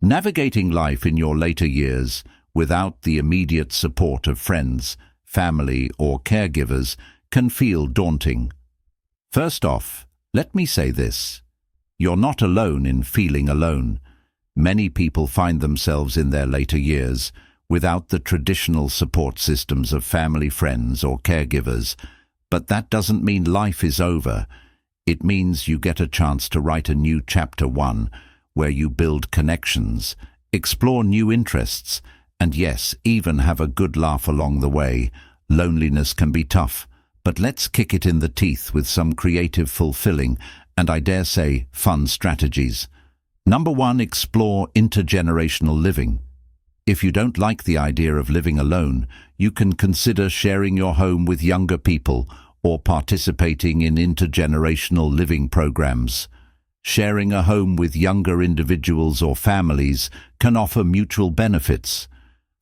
Navigating life in your later years without the immediate support of friends, family, or caregivers can feel daunting. First off, let me say this. You're not alone in feeling alone. Many people find themselves in their later years without the traditional support systems of family, friends, or caregivers. But that doesn't mean life is over. It means you get a chance to write a new chapter 1, where you build connections, explore new interests, and yes, even have a good laugh along the way. Loneliness can be tough, but let's kick it in the teeth with some creative, fulfilling, and I dare say, fun strategies. Number 1, explore intergenerational living. If you don't like the idea of living alone, you can consider sharing your home with younger people or participating in intergenerational living programs. Sharing a home with younger individuals or families can offer mutual benefits.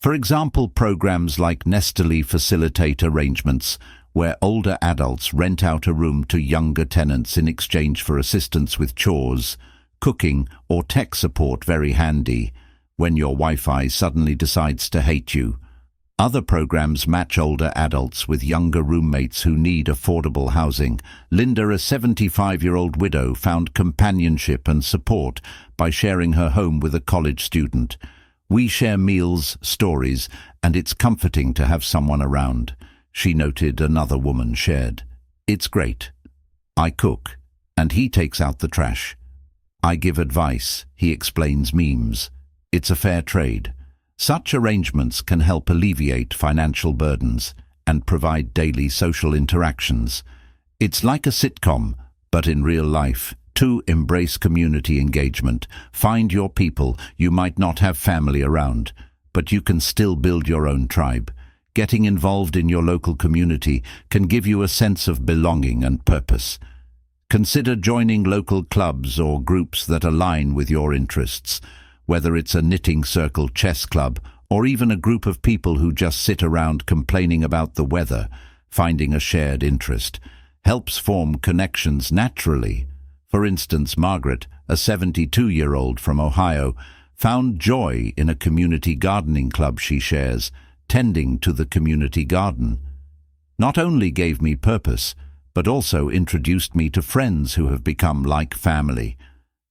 For example, programs like Nestily facilitate arrangements where older adults rent out a room to younger tenants in exchange for assistance with chores, cooking, or tech support. Very handy when your Wi-Fi suddenly decides to hate you. Other programs match older adults with younger roommates who need affordable housing. Linda, a 75-year-old widow, found companionship and support by sharing her home with a college student. We share meals, stories, and it's comforting to have someone around, she noted. Another woman shared. It's great. I cook, and he takes out the trash. I give advice, he explains memes. It's a fair trade. Such arrangements can help alleviate financial burdens and provide daily social interactions. It's like a sitcom, but in real life. 2, embrace community engagement. Find your people. You might not have family around, but you can still build your own tribe. Getting involved in your local community can give you a sense of belonging and purpose. Consider joining local clubs or groups that align with your interests. Whether it's a knitting circle, chess club, or even a group of people who just sit around complaining about the weather, finding a shared interest helps form connections naturally. For instance, Margaret, a 72-year-old from Ohio, found joy in a community gardening club she shares, tending to the community garden. Not only gave me purpose, but also introduced me to friends who have become like family.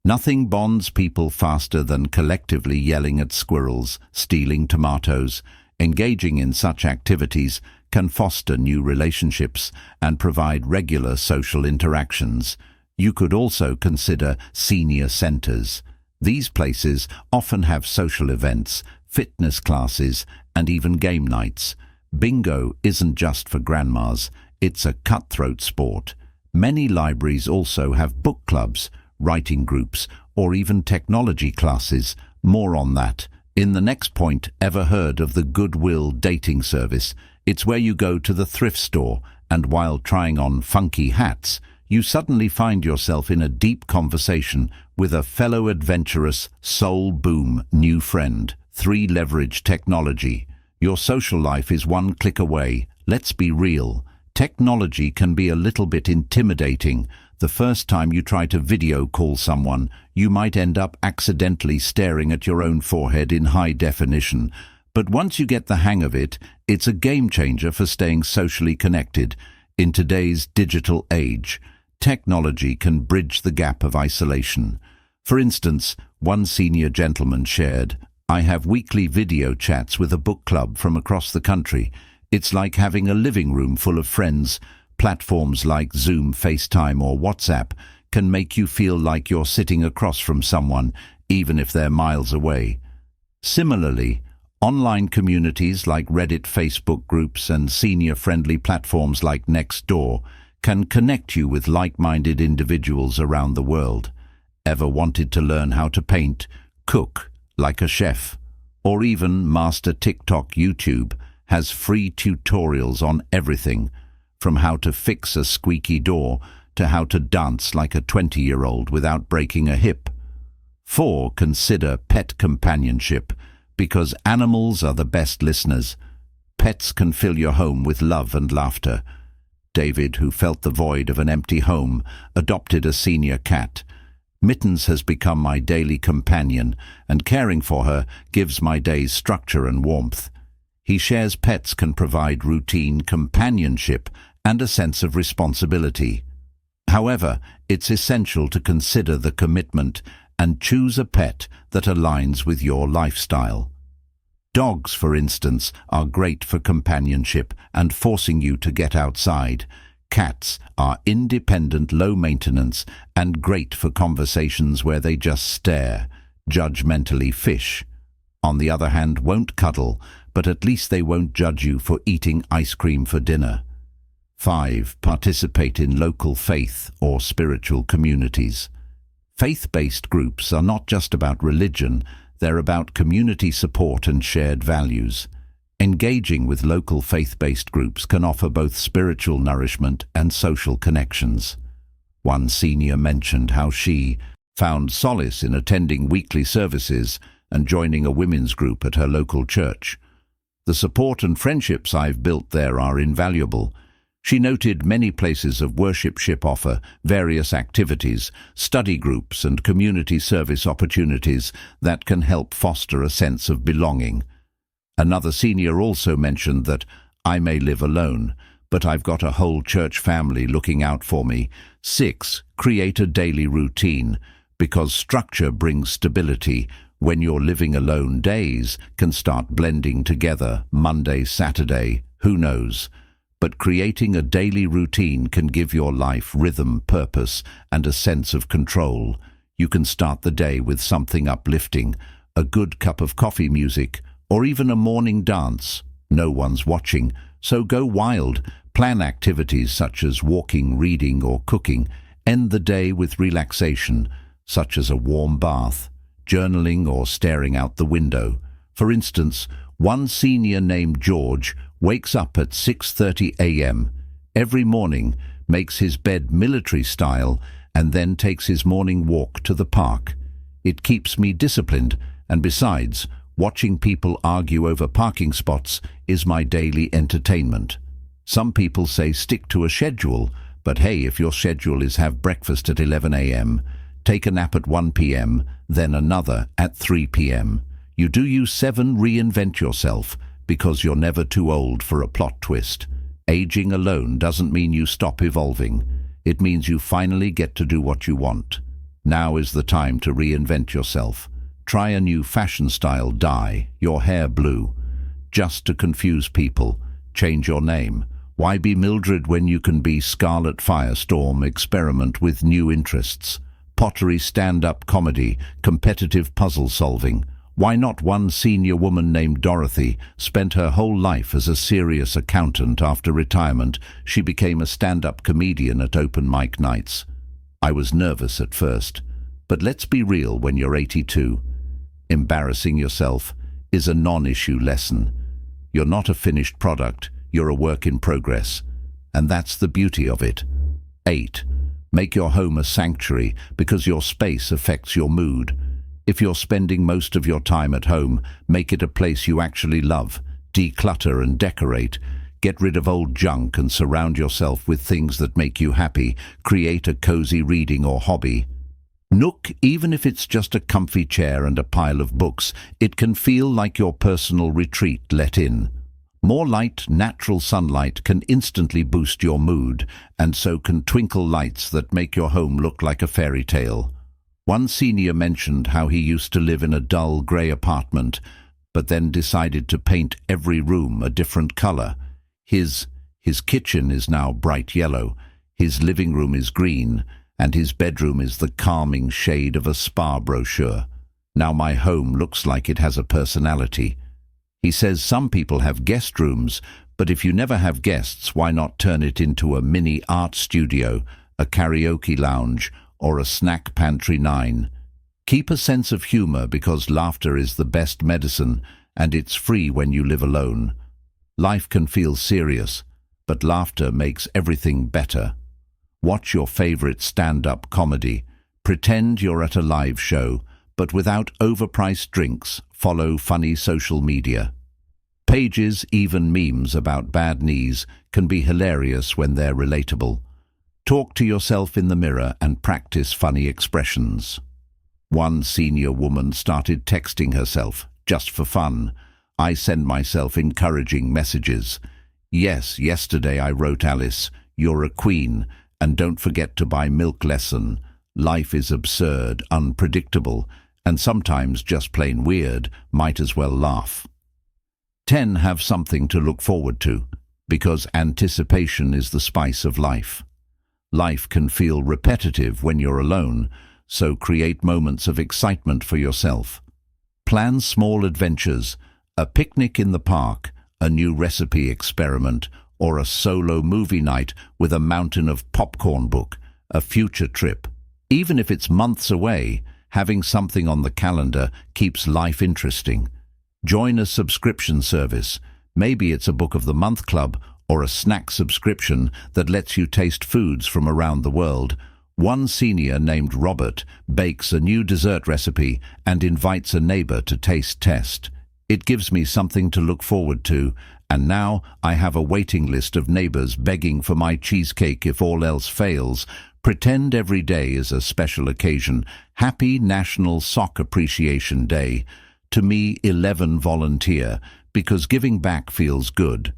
Nothing bonds people faster than collectively yelling at squirrels, stealing tomatoes. Engaging in such activities can foster new relationships and provide regular social interactions. You could also consider senior centers. These places often have social events, fitness classes, and even game nights. Bingo isn't just for grandmas, it's a cutthroat sport. Many libraries also have book clubs, writing groups, or even technology classes. More on that in the next point. Ever heard of the Goodwill dating service? It's where you go to the thrift store, and while trying on funky hats, you suddenly find yourself in a deep conversation with a fellow adventurous, soul boom new friend. 3, leverage technology. Your social life is one click away. Let's be real. Technology can be a little bit intimidating. The first time you try to video call someone, you might end up accidentally staring at your own forehead in high definition. But once you get the hang of it, it's a game changer for staying socially connected. In today's digital age, technology can bridge the gap of isolation. For instance, one senior gentleman shared, "I have weekly video chats with a book club from across the country. It's like having a living room full of friends." Platforms like Zoom, FaceTime, or WhatsApp can make you feel like you're sitting across from someone, even if they're miles away. Similarly, online communities like Reddit, Facebook groups, and senior-friendly platforms like Nextdoor can connect you with like-minded individuals around the world. Ever wanted to learn how to paint, cook like a chef, or even master TikTok? YouTube has free tutorials on everything, from how to fix a squeaky door to how to dance like a 20-year-old without breaking a hip. 4, consider pet companionship, because animals are the best listeners. Pets can fill your home with love and laughter. David, who felt the void of an empty home, adopted a senior cat. Mittens has become my daily companion, and caring for her gives my days structure and warmth. He shares pets can provide routine companionship and a sense of responsibility. However, it's essential to consider the commitment and choose a pet that aligns with your lifestyle. Dogs, for instance, are great for companionship and forcing you to get outside. Cats are independent, low maintenance, and great for conversations where they just stare, judgmentally fish. On the other hand, won't cuddle, but at least they won't judge you for eating ice cream for dinner. 5. Participate in local faith or spiritual communities. Faith-based groups are not just about religion, they're about community support and shared values. Engaging with local faith-based groups can offer both spiritual nourishment and social connections. One senior mentioned how she found solace in attending weekly services and joining a women's group at her local church. The support and friendships I've built there are invaluable. She noted many places of worshipship offer various activities, study groups and community service opportunities that can help foster a sense of belonging. Another senior also mentioned that I may live alone, but I've got a whole church family looking out for me. 6. Create a daily routine, because structure brings stability. When you're living alone, days can start blending together, Monday, Saturday, who knows? But creating a daily routine can give your life rhythm, purpose, and a sense of control. You can start the day with something uplifting, a good cup of coffee music, or even a morning dance. No one's watching, so go wild. Plan activities such as walking, reading, or cooking. End the day with relaxation, such as a warm bath, journaling, or staring out the window. For instance, one senior named George wakes up at 6:30 a.m. every morning, makes his bed military style, and then takes his morning walk to the park. It keeps me disciplined, and besides, watching people argue over parking spots is my daily entertainment. Some people say stick to a schedule, but hey, if your schedule is have breakfast at 11 a.m., take a nap at 1 p.m., then another at 3 p.m. You do you 7, reinvent yourself, because you're never too old for a plot twist. Aging alone doesn't mean you stop evolving. It means you finally get to do what you want. Now is the time to reinvent yourself. Try a new fashion style, dye your hair blue. Just to confuse people, change your name. Why be Mildred when you can be Scarlet Firestorm? Experiment with new interests. Pottery, stand-up comedy, competitive puzzle solving. Why not? One senior woman named Dorothy spent her whole life as a serious accountant. After retirement, she became a stand-up comedian at open mic nights. I was nervous at first, but let's be real when you're 82. Embarrassing yourself is a non-issue lesson. You're not a finished product, you're a work in progress. And that's the beauty of it. 8. Make your home a sanctuary, because your space affects your mood. If you're spending most of your time at home, make it a place you actually love. Declutter and decorate. Get rid of old junk and surround yourself with things that make you happy. Create a cozy reading or hobby. Nook, even if it's just a comfy chair and a pile of books, it can feel like your personal retreat. Let in more light. Natural sunlight can instantly boost your mood, and so can twinkle lights that make your home look like a fairy tale. One senior mentioned how he used to live in a dull grey apartment, but then decided to paint every room a different colour. His kitchen is now bright yellow, his living room is green, and his bedroom is the calming shade of a spa brochure. Now my home looks like it has a personality. He says some people have guest rooms, but if you never have guests, why not turn it into a mini art studio, a karaoke lounge, or a snack pantry? 9. Keep a sense of humor, because laughter is the best medicine, and it's free when you live alone. Life can feel serious, but laughter makes everything better. Watch your favorite stand-up comedy. Pretend you're at a live show, but without overpriced drinks. Follow funny social media pages. Even memes about bad knees can be hilarious when they're relatable. Talk to yourself in the mirror and practice funny expressions. One senior woman started texting herself, just for fun. I send myself encouraging messages. Yes, yesterday I wrote Alice, "You're a queen, and don't forget to buy milk lesson. Life is absurd, unpredictable, and sometimes just plain weird. Might as well laugh." 10. Have something to look forward to, because anticipation is the spice of life. Life can feel repetitive when you're alone, so create moments of excitement for yourself. Plan small adventures, a picnic in the park, a new recipe experiment, or a solo movie night with a mountain of popcorn book, a future trip. Even if it's months away, having something on the calendar keeps life interesting. Join a subscription service. Maybe it's a Book of the Month club or a snack subscription that lets you taste foods from around the world. One senior named Robert bakes a new dessert recipe and invites a neighbor to taste test. It gives me something to look forward to, and now I have a waiting list of neighbors begging for my cheesecake if all else fails. Pretend every day is a special occasion. Happy National Sock Appreciation Day. To me, 11. Volunteer, because giving back feels good.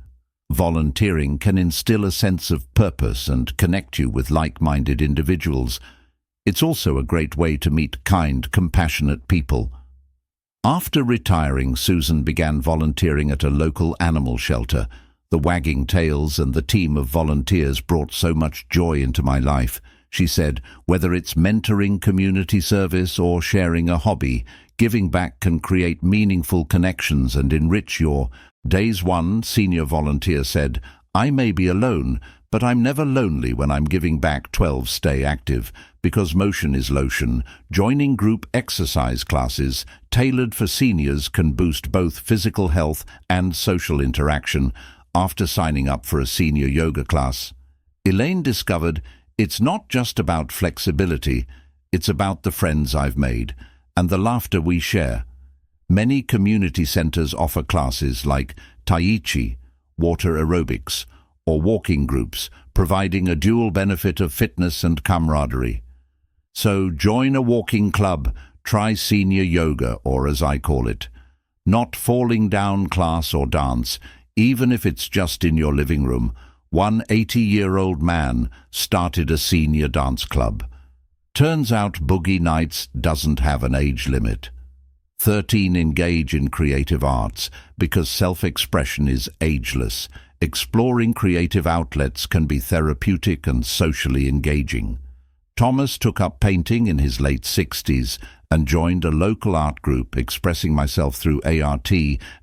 Volunteering can instill a sense of purpose and connect you with like-minded individuals. It's also a great way to meet kind, compassionate people. After retiring, Susan began volunteering at a local animal shelter. The wagging tails and the team of volunteers brought so much joy into my life. She said, whether it's mentoring, community service, or sharing a hobby, giving back can create meaningful connections and enrich your days. One senior volunteer said, "I may be alone, but I'm never lonely when I'm giving back." 12. Stay active, because motion is lotion. Joining group exercise classes tailored for seniors can boost both physical health and social interaction. After signing up for a senior yoga class, Elaine discovered it's not just about flexibility, it's about the friends I've made and the laughter we share. Many community centers offer classes like Tai Chi, water aerobics, or walking groups, providing a dual benefit of fitness and camaraderie. So join a walking club, try senior yoga, or as I call it, not falling down class or dance, even if it's just in your living room. One 80-year-old man started a senior dance club. Turns out Boogie Nights doesn't have an age limit. 13. Engage in creative arts, because self-expression is ageless. Exploring creative outlets can be therapeutic and socially engaging. Thomas took up painting in his late 60s and joined a local art group. Expressing myself through ART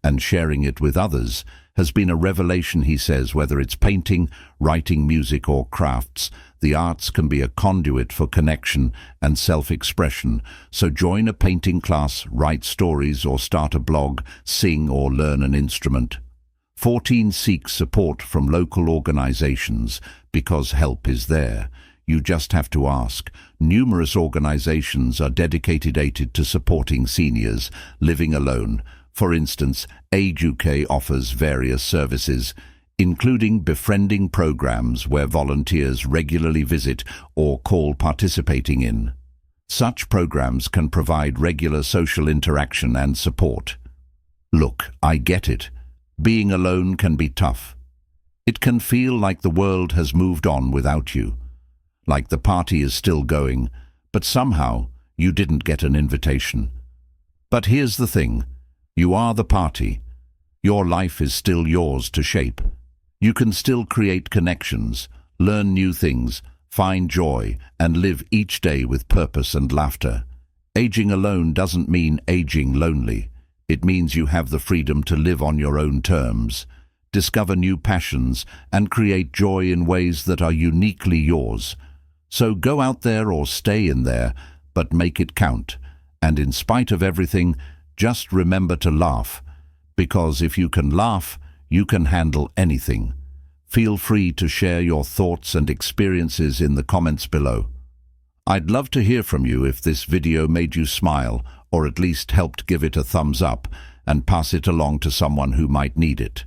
and sharing it with others has been a revelation, he says. Whether it's painting, writing, music, or crafts, the arts can be a conduit for connection and self-expression. So join a painting class, write stories, or start a blog, sing, or learn an instrument. 14. Seek support from local organizations, because help is there. You just have to ask. Numerous organizations are dedicated to supporting seniors living alone. For instance, Age UK offers various services, including befriending programs where volunteers regularly visit or call participating in. Such programs can provide regular social interaction and support. Look, I get it. Being alone can be tough. It can feel like the world has moved on without you, like the party is still going, but somehow you didn't get an invitation. But here's the thing. You are the party. Your life is still yours to shape. You can still create connections, learn new things, find joy, and live each day with purpose and laughter. Aging alone doesn't mean aging lonely. It means you have the freedom to live on your own terms, discover new passions, and create joy in ways that are uniquely yours. So go out there or stay in there, but make it count. And in spite of everything, just remember to laugh, because if you can laugh, you can handle anything. Feel free to share your thoughts and experiences in the comments below. I'd love to hear from you if this video made you smile, or at least helped. Give it a thumbs up and pass it along to someone who might need it.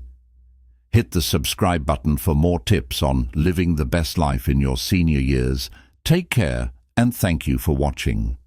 Hit the subscribe button for more tips on living the best life in your senior years. Take care and thank you for watching.